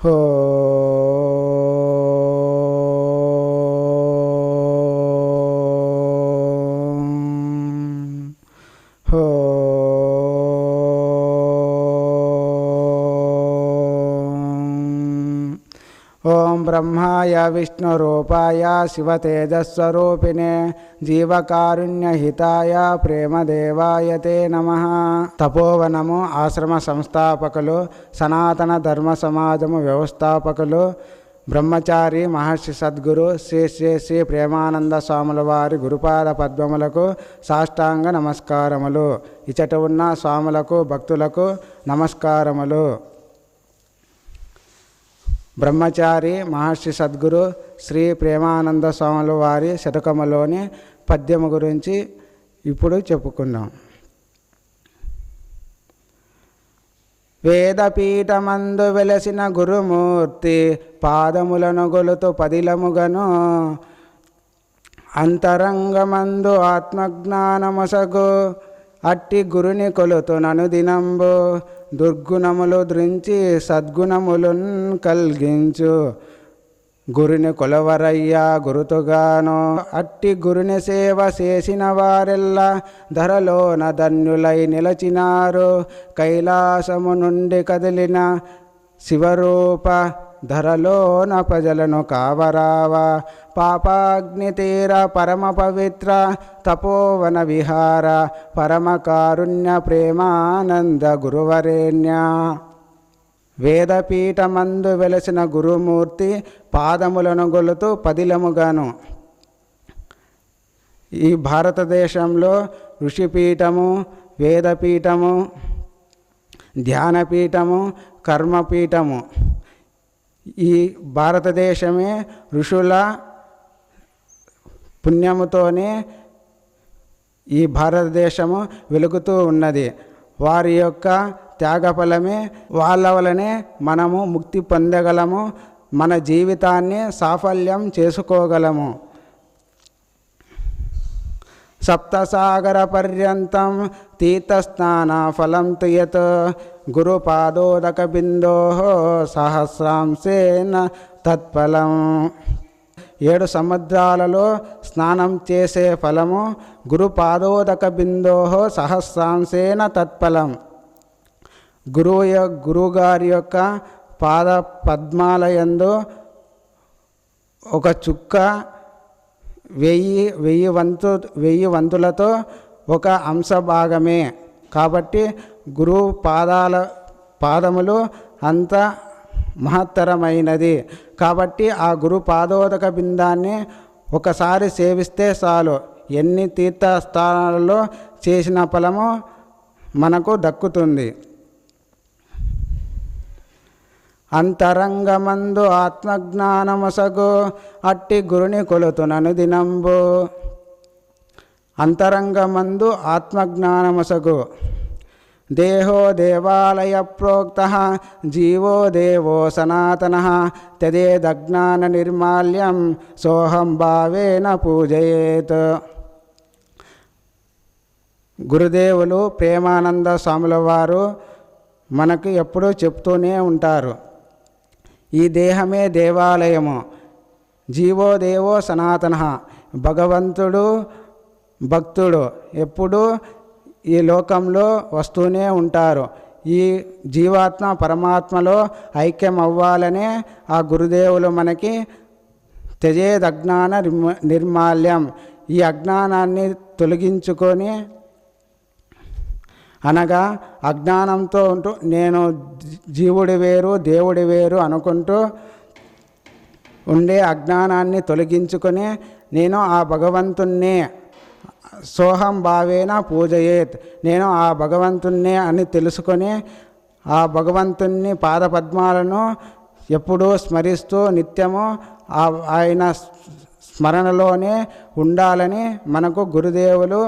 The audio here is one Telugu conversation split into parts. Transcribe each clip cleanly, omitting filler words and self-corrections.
హో హో ఓం బ్రహ్మాయ విష్ణురూపాయ శివతేజస్వరూపిణే జీవకారుణ్యహితాయ ప్రేమదేవాయ తే నమః. తపోవనము ఆశ్రమ సంస్థాపకులు, సనాతన ధర్మ సమాజము వ్యవస్థాపకులు బ్రహ్మచారి మహర్షి సద్గురు శ్రీ శ్రీ శ్రీ ప్రేమానంద స్వాముల వారి గురుపాద పద్మములకు సాష్టాంగ నమస్కారములు. ఇచట ఉన్న స్వాములకు భక్తులకు నమస్కారములు. బ్రహ్మచారి మహర్షి సద్గురు శ్రీ ప్రేమానంద స్వాముల వారి శతకములోని పద్యము గురించి ఇప్పుడు చెప్పుకుందాం. వేదపీఠమందు వెలసిన గురుమూర్తి పాదములను గొలుతు పదిలముగను అంతరంగమందు ఆత్మజ్ఞానమొసగు అట్టి గురుని కొలుతు ననుదినంబు దుర్గుణములు ద్రించి సద్గుణములున్ కల్గించు గురుని కొలవరయ్యా గురుతుగాను అట్టి గురుని సేవ చేసిన వారెల్లా ధరలోన ధన్యులై నిలచినారు. కైలాసము నుండి కదిలిన శివరూప ధరలోన ప్రజలను కావరావా పాపాగ్ని తీర పరమ పవిత్ర తపోవన విహార పరమ కారుణ్య ప్రేమానంద గురువరేణ్య. వేదపీఠమందు వెలసిన గురుమూర్తి పాదములను గొలుతూ పదిలముగాను. ఈ భారతదేశంలో ఋషిపీఠము, వేదపీఠము, ధ్యానపీఠము, కర్మపీఠము, ఈ భారతదేశమే ఋషుల పుణ్యముతోనే ఈ భారతదేశము వెలుగుతూ ఉన్నది. వారి యొక్క త్యాగఫలమే వాళ్ళ వలనే మనము ముక్తి పొందగలము, మన జీవితాన్ని సాఫల్యం చేసుకోగలము. సప్తసాగర పర్యంతం తీర్థస్నాన ఫలం తుయత్ గురుపాదోదక బిందో సహస్రాంశేన తత్ఫలం. 7 సముద్రాలలో స్నానం చేసే ఫలము గురుపాదోదక బిందో సహస్రాంశేన తత్ఫలం. గురువుగారి యొక్క పాద పద్మాలయందు ఒక చుక్క 1000 వంతులతో ఒక అంశ భాగమే. కాబట్టి గురువు పాదములు అంత మహత్తరమైనది. కాబట్టి ఆ గురు పాదోదక బిందాన్ని ఒకసారి సేవిస్తే చాలు, ఎన్ని తీర్థస్థానాలలో చేసిన ఫలము మనకు దక్కుతుంది. అంతరంగమందు ఆత్మజ్ఞానమొసగు అట్టి గురుని కొలుతునను దినంబు. అంతరంగమందు ఆత్మజ్ఞానమొసగు. దేహో దేవాలయ ప్రోక్త జీవో దేవో సనాతన తదేదజ్ఞాన నిర్మాల్యం సోహం భావేన పూజయేత్. గురుదేవులు ప్రేమానంద స్వాముల వారు మనకు ఎప్పుడూ చెప్తూనే ఉంటారు, ఈ దేహమే దేవాలయము, జీవో దేవో సనాతన. భగవంతుడు భక్తుడు ఎప్పుడూ ఈ లోకంలో వస్తూనే ఉంటారు. ఈ జీవాత్మ పరమాత్మలో ఐక్యం అవ్వాలనే ఆ గురుదేవులు మనకి త్యజేద్ అజ్ఞాన నిర్మాల్యం, ఈ అజ్ఞానాన్ని తొలగించుకొని, అనగా అజ్ఞానంతో ఉంటూ నేను జీవుడి వేరు దేవుడి వేరు అనుకుంటూ ఉండే అజ్ఞానాన్ని తొలగించుకొని నేను ఆ భగవంతుణ్ణే సోహం భావేన పూజయేత్, నేను ఆ భగవంతుణ్ణే అని తెలుసుకొని ఆ భగవంతుణ్ణి పాదపద్మాలను ఎప్పుడూ స్మరిస్తూ నిత్యము ఆయన స్మరణలోనే ఉండాలని మనకు గురుదేవులు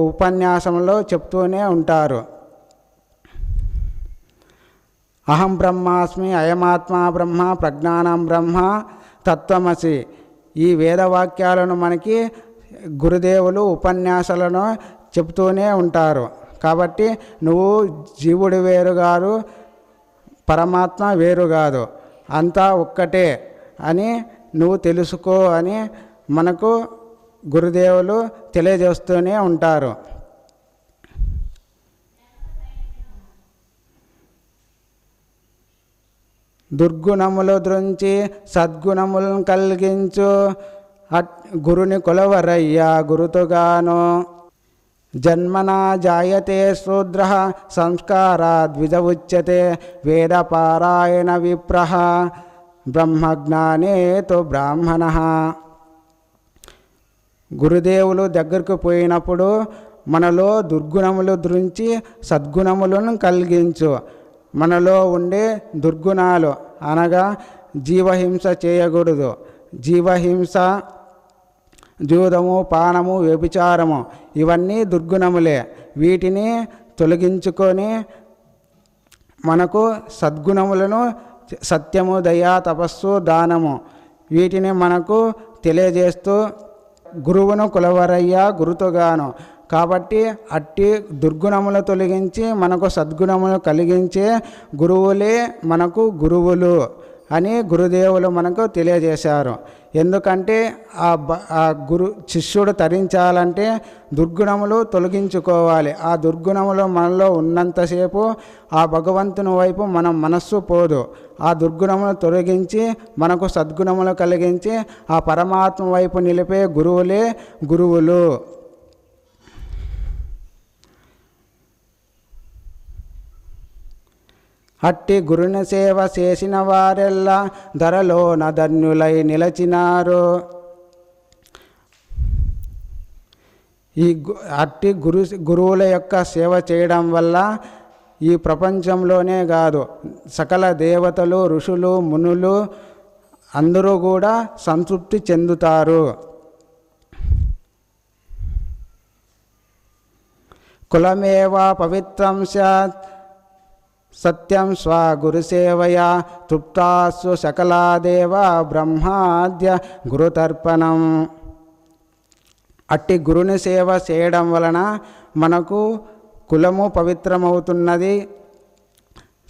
ఉపన్యాసంలో చెప్తూనే ఉంటారు. అహం బ్రహ్మాస్మి అయమాత్మా బ్రహ్మ ప్రజ్ఞానం బ్రహ్మ తత్వమసి. ఈ వేదవాక్యాలను మనకి గురుదేవులు ఉపన్యాసాలను చెప్తూనే ఉంటారు. కాబట్టి నువ్వు జీవుడి వేరు గారు, పరమాత్మ వేరు కాదు, అంతా ఒక్కటే అని నువ్వు తెలుసుకో అని మనకు గురుదేవులు తెలియజేస్తూనే ఉంటారు. దుర్గుణములు ద్రుంచి సద్గుణములను కలిగించు గురుని కొలవరయ్యా గురుతుగాను. జన్మనా జాయతే శూద్ర సంస్కారాద్ ద్విజ ఉచ్యతే వేదపారాయణ విప్రః బ్రహ్మజ్ఞానే తో బ్రాహ్మణ. గురుదేవులు దగ్గరకు పోయినప్పుడు మనలో దుర్గుణములు ద్రుంచి సద్గుణములను కలిగించు. మనలో ఉండే దుర్గుణాలు అనగా జీవహింస చేయకూడదు. జీవహింస, జూదము, పానము, వ్యభిచారము ఇవన్నీ దుర్గుణములే. వీటిని తొలగించుకొని మనకు సద్గుణములను సత్యము, దయ, తపస్సు, దానము వీటిని మనకు తెలియజేస్తూ గురువును కొలవరయ్యా గురుతుగాను. కాబట్టి అట్టి దుర్గుణములు తొలగించి మనకు సద్గుణములు కలిగించే గురువులే మనకు గురువులు అని గురుదేవులు మనకు తెలియజేశారు. ఎందుకంటే ఆ శిష్యుడు తరించాలంటే దుర్గుణములు తొలగించుకోవాలి. ఆ దుర్గుణములు మనలో ఉన్నంతసేపు ఆ భగవంతుని వైపు మన మనస్సు పోదు. ఆ దుర్గుణములు తొలగించి మనకు సద్గుణములు కలిగించి ఆ పరమాత్మ వైపు నిలిపే గురువులే గురువులు. అట్టి గురుని సేవ చేసిన వారెల్లా ధరలోన ధన్యులై నిలచినారు. అట్టి గురువుల యొక్క సేవ చేయడం వల్ల ఈ ప్రపంచంలోనే కాదు సకల దేవతలు, ఋషులు, మునులు అందరూ కూడా సంతృప్తి చెందుతారు. కులమేవా పవిత్రం స్యాత్ సత్యం స్వగురుసేవయా తృప్తాసు సకలాదేవ బ్రహ్మాద్య గురుతర్పణం. అట్టి గురుని సేవ చేయడం వలన మనకు కులము పవిత్రమవుతున్నది.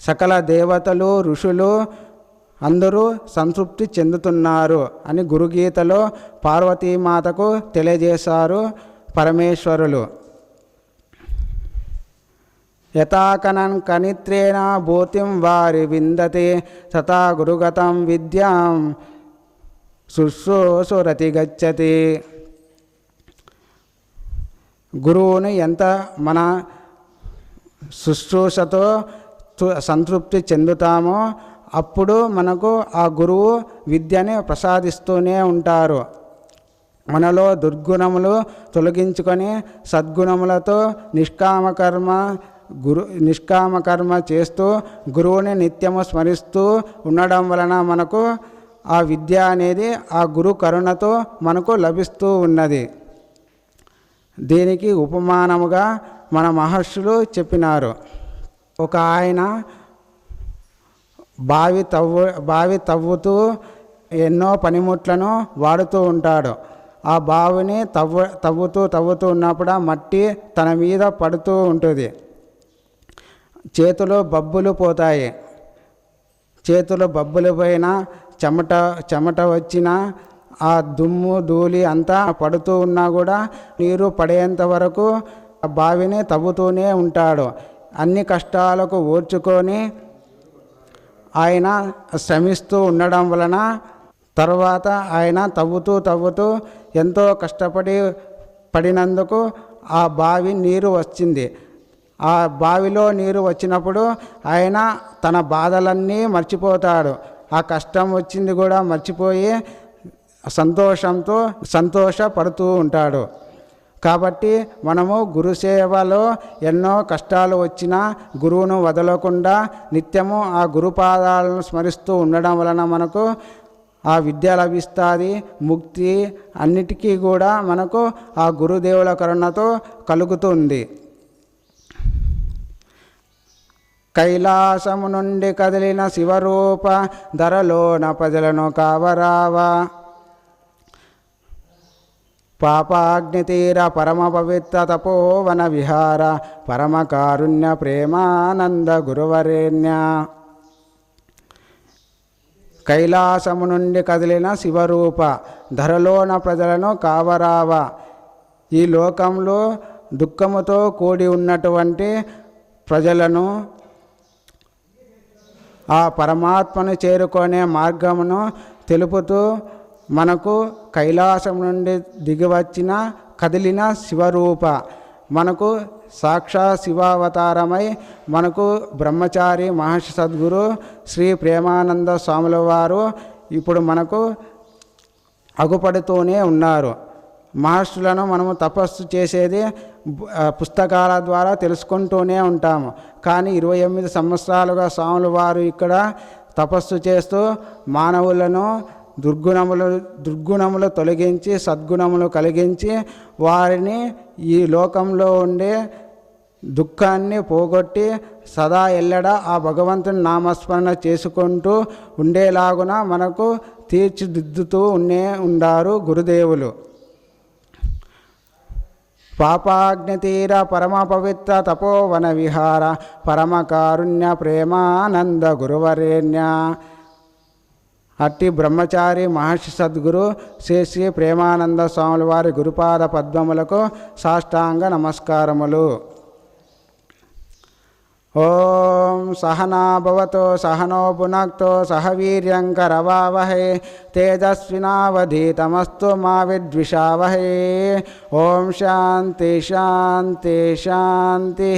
సకల దేవతలు, ఋషులు అందరూ సంతృప్తి చెందుతున్నారు అని గురుగీతలో పార్వతీమాతకు తెలియజేశారు పరమేశ్వరులు. యథాకనన్ కనిత్రేణ భూతిం వారి విందతే తథా గురుగతం విద్యాం శుశ్రూషురతి గచ్చతి. గురువుని ఎంత మన శుశ్రూషతో సంతృప్తి చెందుతామో అప్పుడు మనకు ఆ గురువు విద్యని ప్రసాదిస్తూనే ఉంటారు. మనలో దుర్గుణములు తొలగించుకొని సద్గుణములతో నిష్కామకర్మ చేస్తూ గురువుని నిత్యము స్మరిస్తూ ఉండడం వలన మనకు ఆ విద్య అనేది ఆ గురు కరుణతో మనకు లభిస్తూ ఉన్నది. దీనికి ఉపమానముగా మన మహర్షులు చెప్పినారు. ఒక ఆయన బావి తవ్వుతూ ఎన్నో పనిముట్లను వాడుతూ ఉంటాడు. ఆ బావిని తవ్వుతూ ఉన్నప్పుడు ఆ మట్టి తన మీద పడుతూ ఉంటుంది. చేతులు బబ్బులు పోతాయి. చేతులు బబ్బులు పోయినా చెమట వచ్చినా ఆ దుమ్ము ధూళి అంతా పడుతూ ఉన్నా కూడా నీరు పడేంత వరకు ఆ బావిని తవ్వుతూనే ఉంటాడు. అన్ని కష్టాలకు ఓర్చుకొని ఆయన శ్రమిస్తూ ఉండడం వలన తర్వాత ఆయన తవ్వుతూ ఎంతో పడినందుకు ఆ బావి నీరు వచ్చింది. ఆ బావిలో నీరు వచ్చినప్పుడు ఆయన తన బాధలన్నీ మర్చిపోతాడు. ఆ కష్టం వచ్చింది కూడా మర్చిపోయి సంతోషపడుతూ ఉంటాడు. కాబట్టి మనము గురుసేవలో ఎన్నో కష్టాలు వచ్చినా గురువును వదలకుండా నిత్యము ఆ గురుపాదాలను స్మరిస్తూ ఉండడం వలన మనకు ఆ విద్య లభిస్తుంది. ముక్తి అన్నిటికీ కూడా మనకు ఆ గురుదేవుల కరుణతో కలుగుతుంది. కైలాసము నుండి కదిలిన శివరూప ధరలోన ప్రజలను కావరావా పాపాగ్నితీర పరమ పవిత్ర తపోవన విహార పరమ కారుణ్య ప్రేమానంద గురువరేణ్య. కైలాసము నుండి కదిలిన శివరూప, ధరలోన ప్రజలను కావరావ. ఈ లోకంలో దుఃఖముతో కూడి ఉన్నటువంటి ప్రజలను ఆ పరమాత్మను చేరుకునే మార్గమును తెలుపుతూ మనకు కైలాసం నుండి దిగివచ్చిన కదిలిన శివరూప, మనకు సాక్షాత్ శివావతారమై మనకు బ్రహ్మచారి మహర్షి సద్గురు శ్రీ ప్రేమానంద స్వాముల వారు ఇప్పుడు మనకు అగుపడుతూనే ఉన్నారు. మహర్షులను మనము తపస్సు చేసేది పుస్తకాల ద్వారా తెలుసుకుంటూనే ఉంటాము. కానీ 28 సంవత్సరాలుగా స్వాముల వారు ఇక్కడ తపస్సు చేస్తూ మానవులను దుర్గుణములు తొలగించి సద్గుణములు కలిగించి వారిని ఈ లోకంలో ఉండే దుఃఖాన్ని పోగొట్టి సదా ఎల్లడా ఆ భగవంతుని నామస్మరణ చేసుకుంటూ ఉండేలాగున మనకు తీర్చిదిద్దుతూ ఉండారు గురుదేవులు. పాపాగ్నితీర పరమ పవిత్ర తపోవన విహార పరమ కారుణ్య ప్రేమానంద గురువరేణ్య. అట్టి బ్రహ్మచారి మహర్షి సద్గురు శ్రీ శ్రీ ప్రేమానంద స్వాముల వారి గురుపాద పద్మములకు సాష్టాంగ నమస్కారములు. ఓం సహనా భవతో సహనో భునక్తో సహ వీర్యంకరవావహై తేజస్వినావధీతమస్తు మా విద్విషావహై. ఓం శాంతి శాంతి శాంతి.